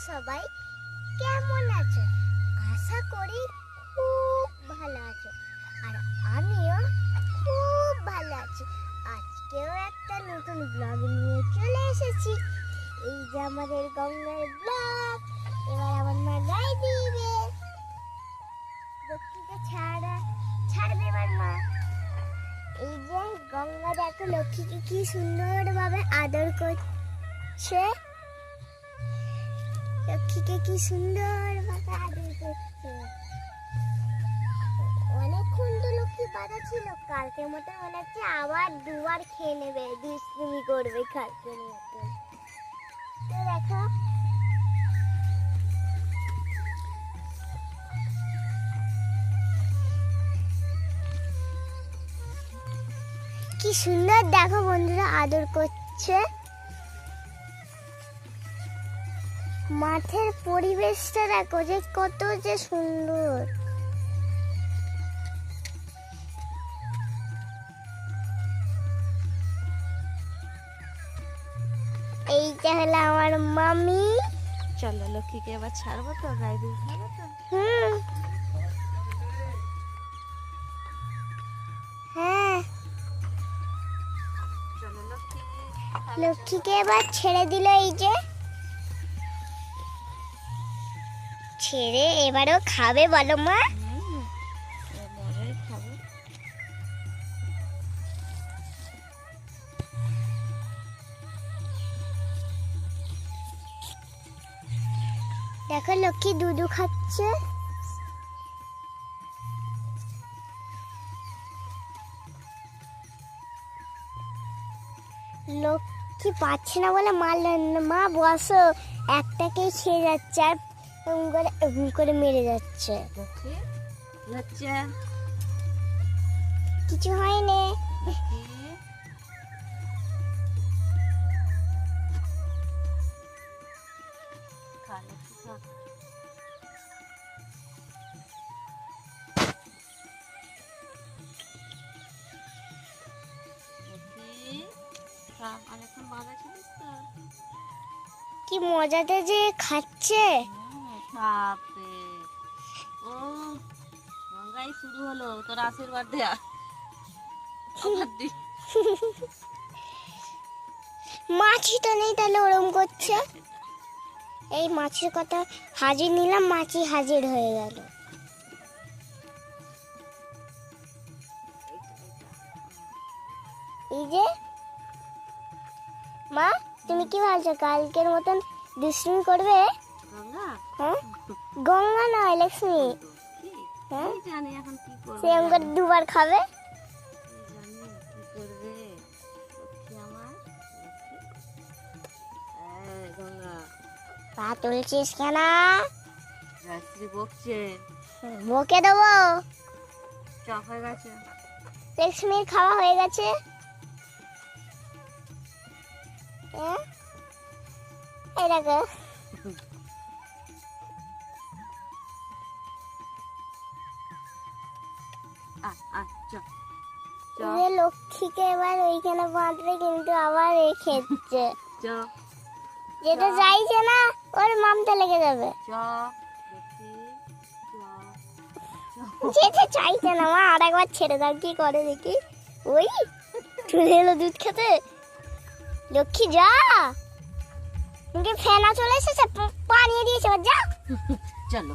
সবাই কেমন আছো? আশা করি খুব ভালো আছো। আর আমিও খুব ভালো আছি। আজকেও একটা নতুন ব্লগ নিয়ে চলে এসেছি। এই যে আমাদের গঙ্গার ব্লগ। এবার আমার মা গাই দিবে, লক্ষ্মীকে ছাড়বে এবার মা। এই যে গঙ্গা দেখো লক্ষ্মীকে কি সুন্দরভাবে আদর করছে। লক্ষ্মীকে কি সুন্দরভাবে আদর করছে। অনেকক্ষণ তো লক্ষ্মী বাঁধা ছিল, কালকের মতো মনে হচ্ছে আবার দুবার খেয়ে নেবে, দুষ্টুমি করবে কালকের মতো। তো দেখো কি সুন্দর, দেখো বন্ধুরা আদর করছে। মাঠের পরিবেশটা দেখো যে কত যে সুন্দর। এইটা হলো আমার মামি। চলো লক্ষ্মীকে এবার ছাড়বো তো, গায়ে দিয়ে খাবো তো। হ্যাঁ, চলো লক্ষ্মীকে এবার ছেড়ে দিল। এই যে ছেড়ে এবারও খাবে, বলো মা। খাবো। দেখো লক্ষ্মী দুধু খাচ্ছে। লক্ষ্মী পাচ্ছে না বলে মারলেন না। মা বসো, একটাকেই খেয়ে যাচ্ছে আর এরকম করে মেরে যাচ্ছে। কিছু হয়নি। কি মজাতে যে খাচ্ছে। ও গঙ্গাই শুরু হলো, তোর আশীর্বাদ দেয়া। মাছি তো নেই, তাহলে ওরম করছে। এই মাছের কথা হাজির নিলাম, মাছি হাজির হয়ে গেল। এই যে মা, তুমি কি ভাবছো কালকের মতন দুষ্টুমি করবে? হ্যাঁ, গঙ্গা নয় লক্ষ্মী। হ্যাঁ, সে আমাকে দুবার খাবে। পা তুলছিস কেন? বকে দেবো। লক্ষ্মীর খাওয়া হয়ে গেছে। এই দেখো লক্ষ্মীকে এবার ওইখানে বাঁধবে, কিন্তু আবার এই খেচ্ছে। যেটা চাইছে না ওর মামটা লেগে যাবে। যেটা চাইছে না মা, আর একবার ছেড়ে দাও, কি করে দেখি। ওই চলে এলো দুধ খেতে। লক্ষ্মী যা, তোমাকে ফেনা চলে এসেছে, পানিয়ে দিয়েছে, যা। চলো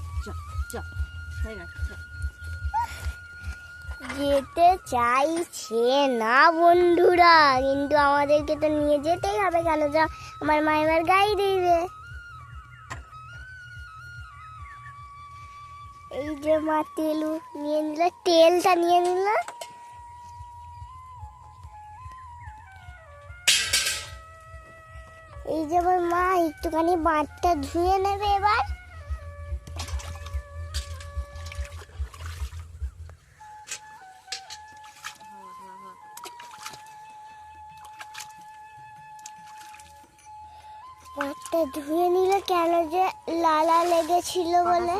যেতে চাইছে না বন্ধুরা, কিন্তু আমাদেরকে তো নিয়ে যেতেই হবে। কেন যা, আমার মা এবার গাই দিবে। এই যে মা তেলু নিয়ে নিল, তেলটা নিয়ে নিল। এই যে আমার মা একটুখানি বাঁটটা ধুয়ে নেবে এবার। বাঁটটা ধুয়ে নিল, কেন যে লালা লেগেছিল বলে।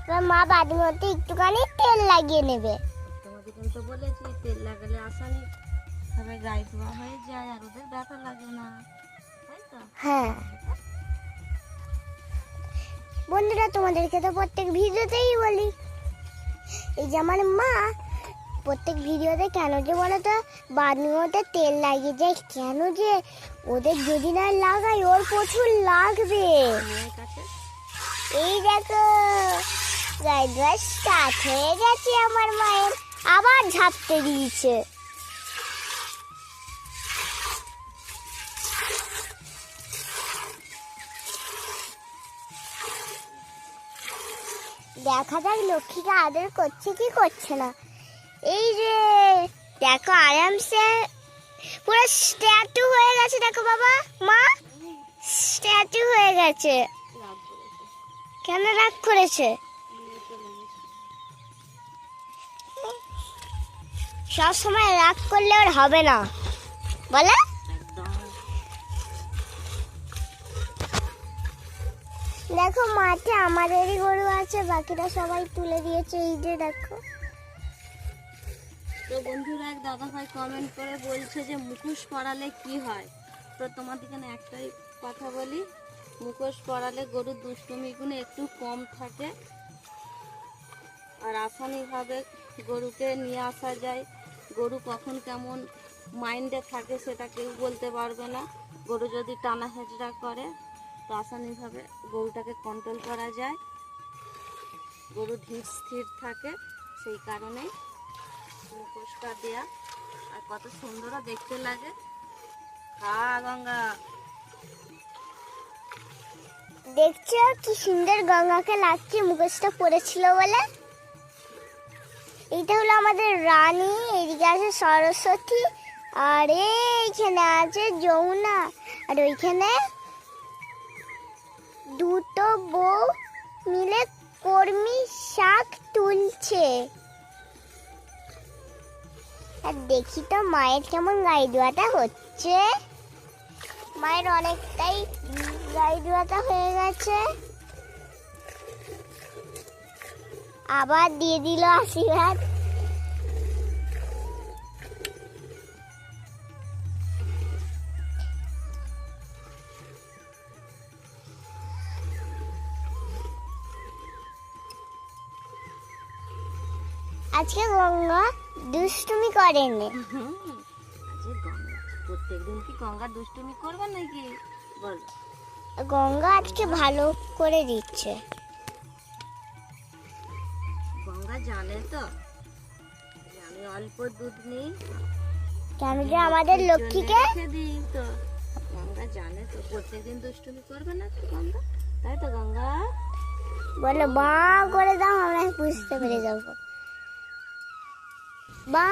এবার মা বাড়ির মধ্যে একটুখানি তেল লাগিয়ে নেবে। তোমাকে তো বলেছি তেল লাগালে আসানি। তবে গায়ে ধোয়া হয়ে যায় আর ওদের ব্যথা লাগে না, তাই তো? হ্যাঁ বন্ধুরা, তোমাদেরকে তো প্রত্যেক ভিডিওতেই বলি, এই যে আমার মা প্রত্যেক ভিডিওতে কেন যে বলো তো বাথরুমে তেল লাগিয়ে যায়, কেন যে ওদের যদি না লাগাই ওর প্রচুর লাগবে। মেয়ের কাছে এই দেখো গায়ে ধোয়া স্টার্ট হয়ে গেছে আমার মায়ের, আবার ঝাপতে দিয়েছে। দেখা যাক লক্ষ্মীকে আদর করছে কি করছে না। এই যে দেখো আরামসে পুরো স্ট্যাচু হয়ে গেছে, দেখো বাবা মা স্ট্যাচু হয়ে গেছে। রাগ করেছে, কেন রাগ করেছে? নিয়ে চলে গেছে। সব সময় রাগ করলে ওর হবে না বলে। একদম দেখো মাঠে আমাদেরই গরু আছে, বাকিরা সবাই তুলে দিয়েছে। এই যে দেখো তো বন্ধুরা, এক দাদা ভাই কমেন্ট করে বলছে যে মুখোশ পরালে কি হয়। তো তোমাদেরকে না একটাই কথা বলি, মুখোশ পরালে গরুর দুষ্টুমিগুলো একটু কম থাকে আর আসানিভাবে গরুকে নিয়ে আসা যায়। গরু কখন কেমন মাইন্ডে থাকে সেটা কেউ বলতে পারবে না। গরু যদি টানা হেঁচড়া করে তো আসানিভাবে গরুটাকে কন্ট্রোল করা যায়। গরু ধীর স্থির থাকে, সেই কারণেই মুখোশটা দেয়া। আর কত সুন্দরও দেখতে লাগে। গঙ্গা দেখছো কি সুন্দর গঙ্গাকে লাগছে মুখোশটা পড়েছিল বলে। এইটা হলো আমাদের রানী, এদিকে আছে সরস্বতী, আর এইখানে আছে যমুনা, আর ওইখানে দুটো বউ মিলে কর্মী শাক তুলছে। আর দেখি তো মায়ের কেমন গায়ে ধোয়াটা হচ্ছে। মায়ের অনেকটাই গায়ে ধোয়াটা হয়ে গেছে, আবার দিয়ে দিল আশীর্বাদ। আজকে গঙ্গা দুষ্টুমি করেনি। আজকে গঙ্গা প্রত্যেকদিন কি গঙ্গা দুষ্টুমি করবে নাকি বলো? গঙ্গা আজকে ভালো করে দিচ্ছে। গঙ্গা জানে তো যে আমি অল্প দুধ নিই, কেন যে আমাদের লক্ষ্মীকে রেখে দিই। তো গঙ্গা জানে তো প্রত্যেকদিন দুষ্টুমি করবে না তো গঙ্গা, তাই তো গঙ্গা? বলে বা করে দাও, আমরা বুঝতে পেরে যাবো। বা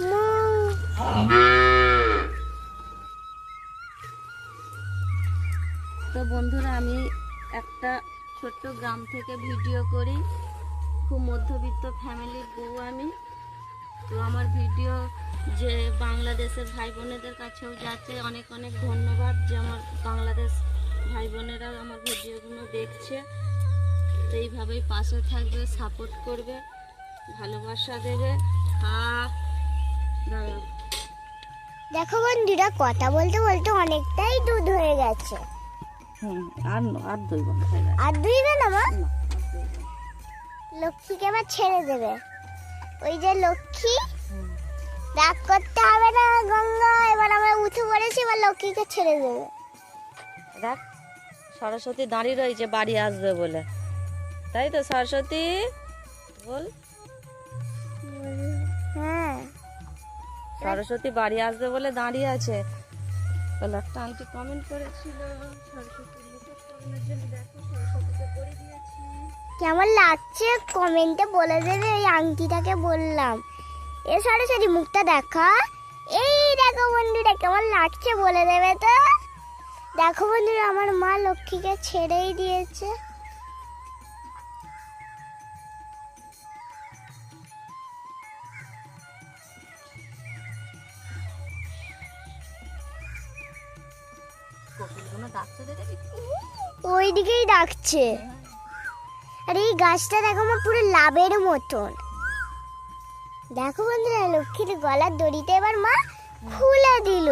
মু। তো বন্ধুরা, আমি একটা ছোট্ট গ্রাম থেকে ভিডিও করি, খুব মধ্যবিত্ত ফ্যামিলির বউ আমি। তো আমার ভিডিও যে বাংলাদেশের ভাই বোনেদের কাছেও যাচ্ছে, অনেক অনেক ধন্যবাদ যে আমার বাংলাদেশ ভাই বোনেরা আমার ভিডিওগুলো দেখছে। তো এইভাবেই পাশে থাকবে, সাপোর্ট করবে, ভালোবাসা দেবে। দাঁড়াও। দেখো বন্ধুরা, কথা বলতে বলতে অনেকটাই দুধ হয়ে গেছে। আর দইব না, হয়ে গেছে। আর দুইবে না মা? না, আর দইব না। লক্ষ্মীকে আবার ছেড়ে দেবে। ওই যে লক্ষ্মী, রাগ করতে হবে না গঙ্গা, এবার আমরা উঠে পড়েছি, এবার লক্ষ্মীকে ছেড়ে দেবে। দেখ, সরস্বতী দাঁড়িয়ে রয়েছে বাড়ি আসবে বলে, তাই তো? সরস্বতী বল। হ্যাঁ সরস্বতী বাড়ি আসবে বলে দাঁড়িয়ে আছে। বলে একটা আন্টি কমেন্ট করেছিল সরস্বতীর মুখোশ পরানোর জন্য, দেখো সরস্বতীকে পরিয়ে দিয়েছি। কেমন লাগছে কমেন্টে বলে দেবে। এই আংটিটাকে বললাম এ সরস্বতী মুখটা দেখা, এই দেখো বন্ধুরা কেমন লাগছে বলে দেবে তো। দেখো বন্ধুরা, আমার মা লক্ষ্মীকে ছেড়েই দিয়েছে। কোকিলগুলো ডাকছে দেখেছি। ওই দিকেই ডাকছে। আর এই গাছটা দেখো মা পুরো লাভের মতন। দেখো বন্ধুরা, লক্ষ্মীর গলার দড়িটা এবার মা খুলে দিল।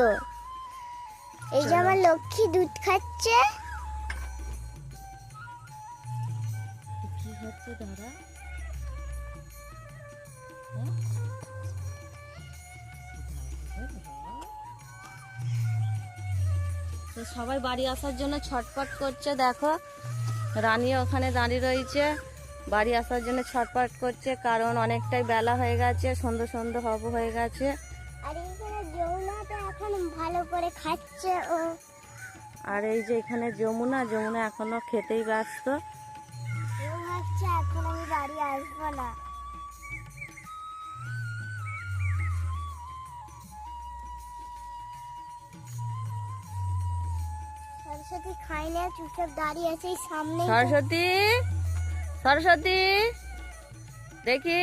এই যে আমার লক্ষ্মী দুধ খাচ্ছে। কি হচ্ছে দাদা? তো সবাই বাড়ি আসার জন্য ছটপট করছে। দেখো রানী ওখানে দাঁড়িয়ে রয়েছে, বাড়ি আসার জন্য ছটপট করছে, কারণ অনেকটাই বেলা হয়ে গেছে, সন্ধ্যে হয়ে গেছে। আর এখানে যমুনাটা এখন ভালো করে খাচ্ছে ও। আর এই যে এখানে যমুনা এখনো খেতেই ব্যস্ত। ও ভাবছে এখন আমি বাড়ি আসবো না। সরস্বতী খাই না, চুপচাপ দাঁড়িয়ে আছে এই সামনে। সরস্বতী, সরস্বতী দেখি।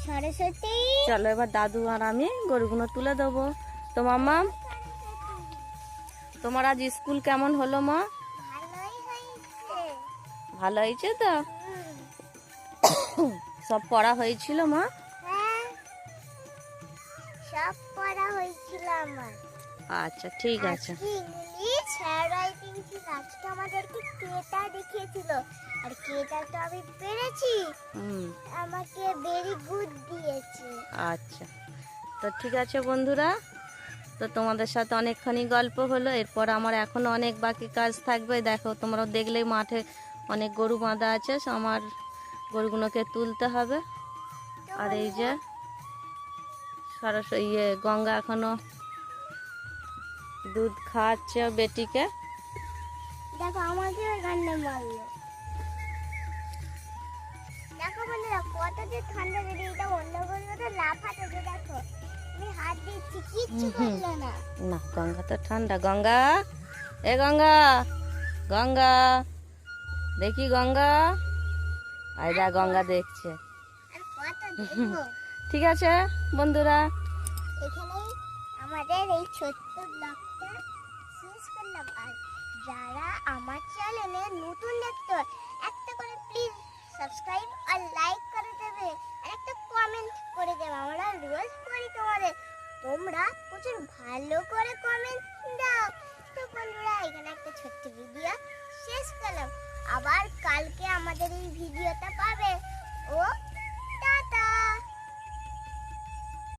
সরস্বতী, চলো এবার দাদু আর আমি গরুগুলো তুলে দেবো। তো মাম্মা, তোমার আজ স্কুল কেমন হলো মা? ভালোই হয়েছে। ভালো হয়েছে তো? সব পড়া হয়েছিল মা? হ্যাঁ, সব পড়া হয়েছিল আমার। আচ্ছা ঠিক আছে। আজকে ইংলিশ হ্যান্ড রাইটিং ছিল। আজকে আমাদেরকে কেটা দেখিয়েছিল, আর কেটা তো আমি পেরেছি। আমাকে ভেরি গুড দিয়েছে। আচ্ছা, তো ঠিক আছে বন্ধুরা, তো তোমাদের সাথে অনেকখানি গল্প হলো। এরপর আমার এখনো অনেক বাকি কাজ থাকবে। দেখো তোমরা দেখলেই মাঠে অনেক গরু বাঁধা আছে, আমার গরুগুলোকে তুলতে হবে। আর এই যে সরস্বতী গঙ্গা এখনো দুধ খাওয়াচ্ছে বেটিকে। দেখো আমাকে গান্ডা মারলো। দেখো বন্ধুরা, কত যে ঠান্ডা, যদি এটা অন্য করলো তো লাফাতে। দেখো আমি হাত দিচ্ছি, কিচ্ছু করলো না। না, গঙ্গা তো ঠান্ডা। গঙ্গা, এ গঙ্গা, গঙ্গা দেখি গঙ্গা। আয়দা গঙ্গা দেখছে। আর কত দেখবো। ঠিক আছে বন্ধুরা, এখানেই আমাদের এই ছোট্ট ব্লগটা শেষ করলাম। আর যারা আমার চ্যানেলে নতুন দেখতো, একটা করে প্লিজ সাবস্ক্রাইব আর লাইক করে দেবে, আর একটা কমেন্ট করে দেবে। আমরা রোজ পড়ি তোমাদের, তোমরা প্রচুর ভালো করে কমেন্ট দাও। তো বন্ধুরা, এখানে একটা ছোট্ট ভিডিও শেষ করলাম। আবার কালকে আমাদের এই ভিডিওটা পাবে। ও